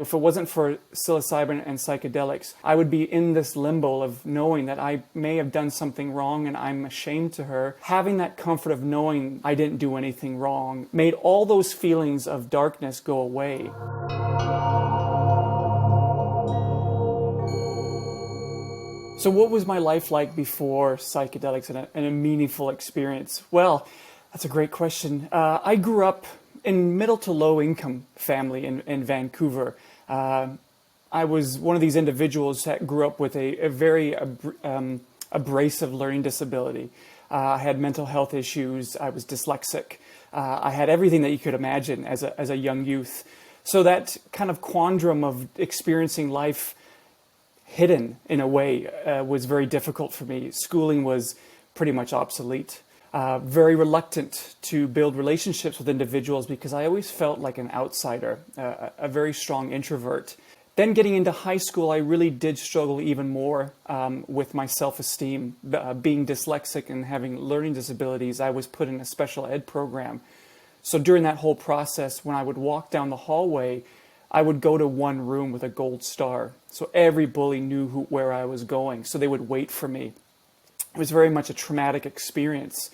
If it wasn't for psilocybin and psychedelics, I would be in this limbo of knowing that I may have done something wrong and I'm ashamed to her. Having that comfort of knowing I didn't do anything wrong made all those feelings of darkness go away. So what was my life like before psychedelics and a meaningful experience? Well, that's a great question. I grew up in middle to low income family in Vancouver. I was one of these individuals that grew up with a very abrasive learning disability. I had mental health issues. I was dyslexic. I had everything that you could imagine as a young youth. So that kind of quandrum of experiencing life hidden in a way was very difficult for me. Schooling was pretty much obsolete. Very reluctant to build relationships with individuals because I always felt like an outsider, a very strong introvert. Then getting into high school, I really did struggle even more with my self-esteem. Being dyslexic and having learning disabilities, I was put in a special ed program. So during that whole process, when I would walk down the hallway, I would go to one room with a gold star. So every bully knew where I was going, so they would wait for me. It was very much a traumatic experience.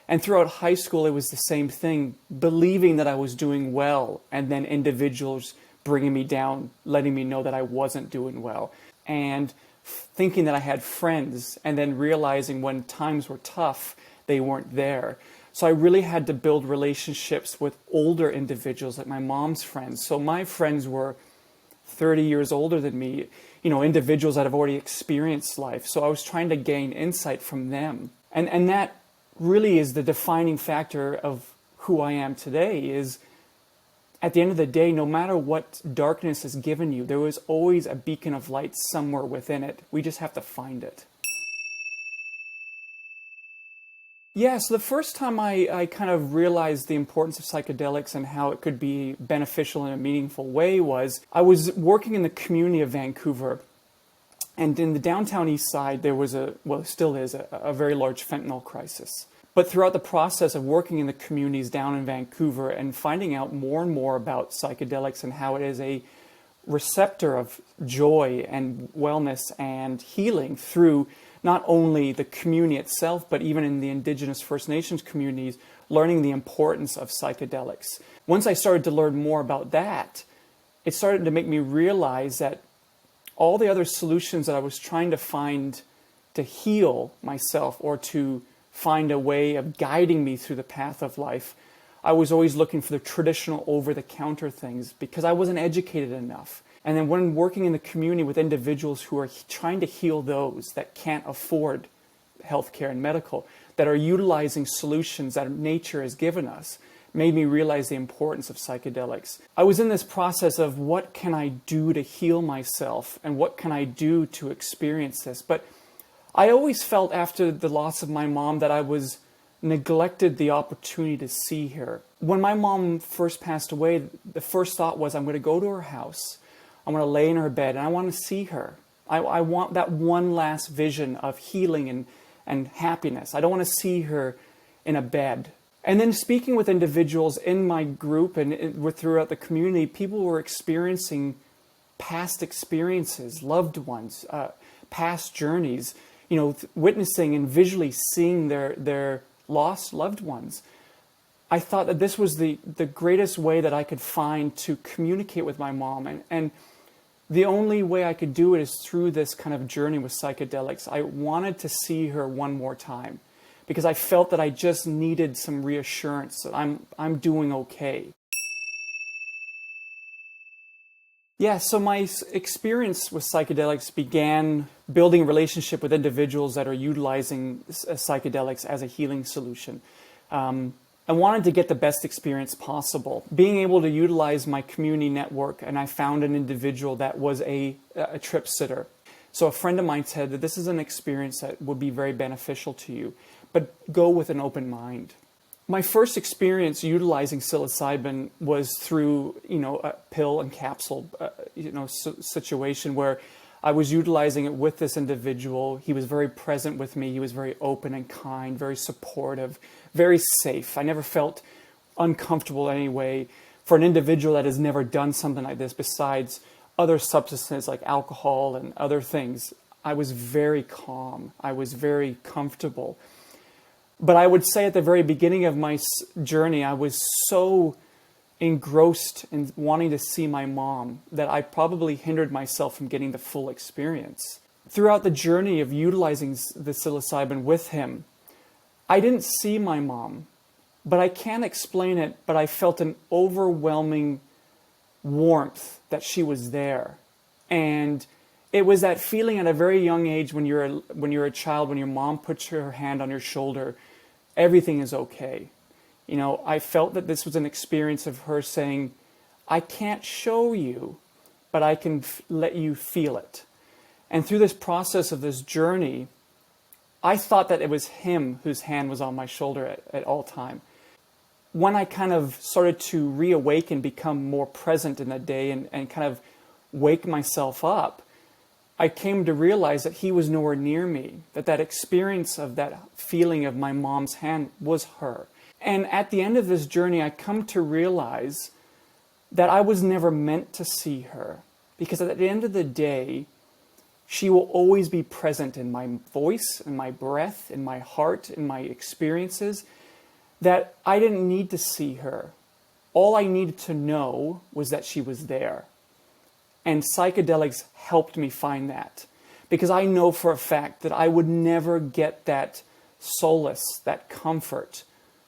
And throughout high school, it was the same thing, believing that I was doing well, and then individuals bringing me down, letting me know that I wasn't doing well, and thinking that I had friends, and then realizing when times were tough, they weren't there. So I really had to build relationships with older individuals, like my mom's friends. So my friends were 30 years older than me, individuals that have already experienced life. So I was trying to gain insight from them. And that really is the defining factor of who I am today, is at the end of the day, no matter what darkness has given you, there was always a beacon of light somewhere within it. We just have to find it. Yeah, so the first time I kind of realized the importance of psychedelics and how it could be beneficial in a meaningful way was I was working in the community of Vancouver. And in the downtown east side, there was still is a very large fentanyl crisis. But throughout the process of working in the communities down in Vancouver and finding out more and more about psychedelics and how it is a receptor of joy and wellness and healing through not only the community itself, but even in the Indigenous First Nations communities, learning the importance of psychedelics. Once I started to learn more about that, it started to make me realize that all the other solutions that I was trying to find to heal myself or to find a way of guiding me through the path of life, I was always looking for the traditional over-the-counter things because I wasn't educated enough. And then when working in the community with individuals who are trying to heal those that can't afford healthcare and medical, that are utilizing solutions that nature has given us, made me realize the importance of psychedelics. I was in this process of what can I do to heal myself and what can I do to experience this. But I always felt after the loss of my mom that I was neglected the opportunity to see her. When my mom first passed away, the first thought was, I'm going to go to her house. I'm going to lay in her bed and I want to see her. I want that one last vision of healing and happiness. I don't want to see her in a bed. And then speaking with individuals in my group and throughout the community, people were experiencing past experiences, loved ones, past journeys, witnessing and visually seeing their lost loved ones. I thought that this was the greatest way that I could find to communicate with my mom. And the only way I could do it is through this kind of journey with psychedelics. I wanted to see her one more time because I felt that I just needed some reassurance that I'm doing okay. Yeah, so my experience with psychedelics began building a relationship with individuals that are utilizing psychedelics as a healing solution. I wanted to get the best experience possible. Being able to utilize my community network, and I found an individual that was a trip sitter. So a friend of mine said that this is an experience that would be very beneficial to you, but go with an open mind. My first experience utilizing psilocybin was through, a pill and capsule, situation where I was utilizing it with this individual. He was very present with me. He was very open and kind, very supportive, very safe. I never felt uncomfortable in any way. for an individual that has never done something like this besides other substances like alcohol and other things, I was very calm. I was very comfortable. But I would say at the very beginning of my journey, I was so engrossed in wanting to see my mom that I probably hindered myself from getting the full experience. Throughout the journey of utilizing the psilocybin with him, I didn't see my mom, but I can't explain it, but I felt an overwhelming warmth that she was there. And it was that feeling at a very young age when you're a child, when your mom puts her hand on your shoulder, everything is okay. You know, I felt that this was an experience of her saying, I can't show you, but I can let you feel it. And through this process of this journey, I thought that it was him whose hand was on my shoulder at all time. When I kind of started to reawaken, become more present in that day and kind of wake myself up, I came to realize that he was nowhere near me, that experience of that feeling of my mom's hand was her. And at the end of this journey, I come to realize that I was never meant to see her, because at the end of the day, she will always be present in my voice, in my breath, in my heart, in my experiences, that I didn't need to see her. All I needed to know was that she was there. And psychedelics helped me find that, because I know for a fact that I would never get that solace, that comfort,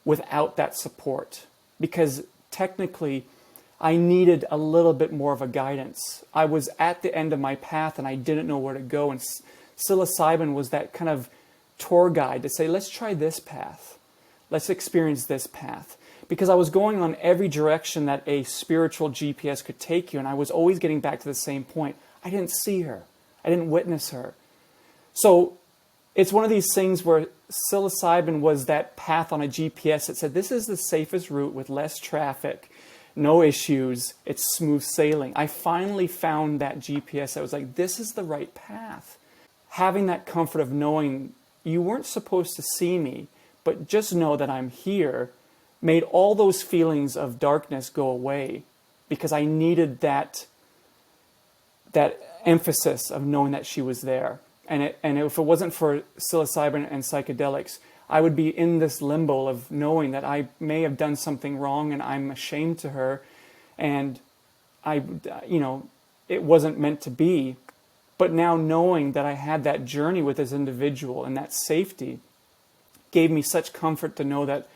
without that support. Because technically, I needed a little bit more of a guidance. I was at the end of my path and I didn't know where to go. And psilocybin was that kind of tour guide to say, let's try this path. Let's experience this path. Because I was going on every direction that a spiritual GPS could take you, and I was always getting back to the same point. I didn't see her. I didn't witness her. So it's one of these things where psilocybin was that path on a GPS that said, this is the safest route with less traffic, no issues, it's smooth sailing. I finally found that GPS that was like, this is the right path. Having that comfort of knowing you weren't supposed to see me, but just know that I'm here, made all those feelings of darkness go away, because I needed that emphasis of knowing that she was there. And if it wasn't for psilocybin and psychedelics, I would be in this limbo of knowing that I may have done something wrong and I'm ashamed to her, and it wasn't meant to be. But now knowing that I had that journey with this individual and that safety gave me such comfort to know that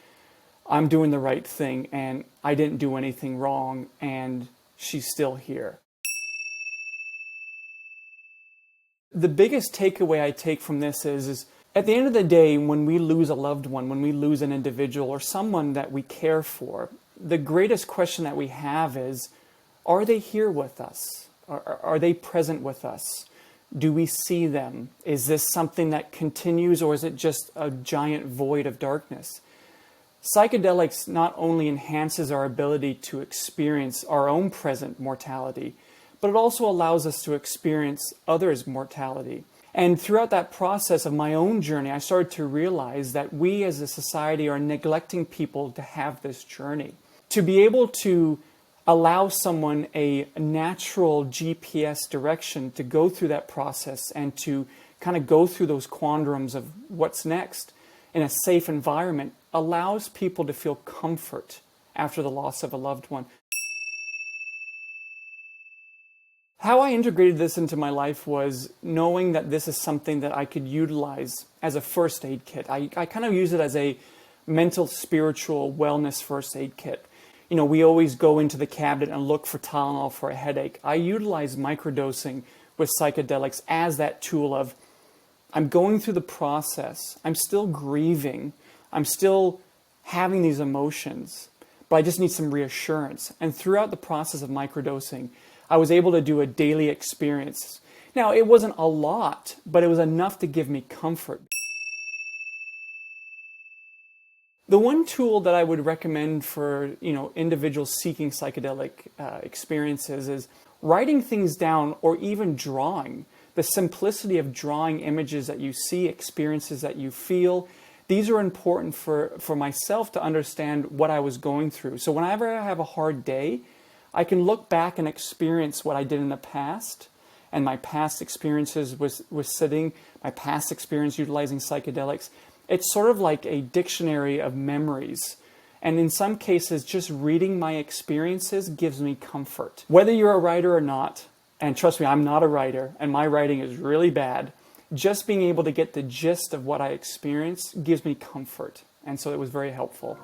I'm doing the right thing and I didn't do anything wrong and she's still here. The biggest takeaway I take from this is at the end of the day, when we lose a loved one, when we lose an individual or someone that we care for, the greatest question that we have is, are they here with us? Are they present with us? Do we see them? Is this something that continues, or is it just a giant void of darkness? Psychedelics not only enhances our ability to experience our own present mortality, but it also allows us to experience others' mortality. And throughout that process of my own journey, I started to realize that we as a society are neglecting people to have this journey. To be able to allow someone a natural GPS direction to go through that process and to kind of go through those quandaries of what's next in a safe environment allows people to feel comfort after the loss of a loved one. How I integrated this into my life was knowing that this is something that I could utilize as a first aid kit. I kind of use it as a mental, spiritual wellness first aid kit. You know, we always go into the cabinet and look for Tylenol for a headache. I utilize microdosing with psychedelics as that tool of, I'm going through the process, I'm still grieving, I'm still having these emotions, but I just need some reassurance. And throughout the process of microdosing, I was able to do a daily experience. Now, it wasn't a lot, but it was enough to give me comfort. The one tool that I would recommend for individuals seeking psychedelic experiences is writing things down, or even drawing. The simplicity of drawing images that you see, experiences that you feel, these are important for myself to understand what I was going through. So whenever I have a hard day, I can look back and experience what I did in the past, and my past experiences with sitting, my past experience utilizing psychedelics. It's sort of like a dictionary of memories. And in some cases, just reading my experiences gives me comfort. Whether you're a writer or not, and trust me, I'm not a writer, and my writing is really bad, just being able to get the gist of what I experienced gives me comfort. And so it was very helpful.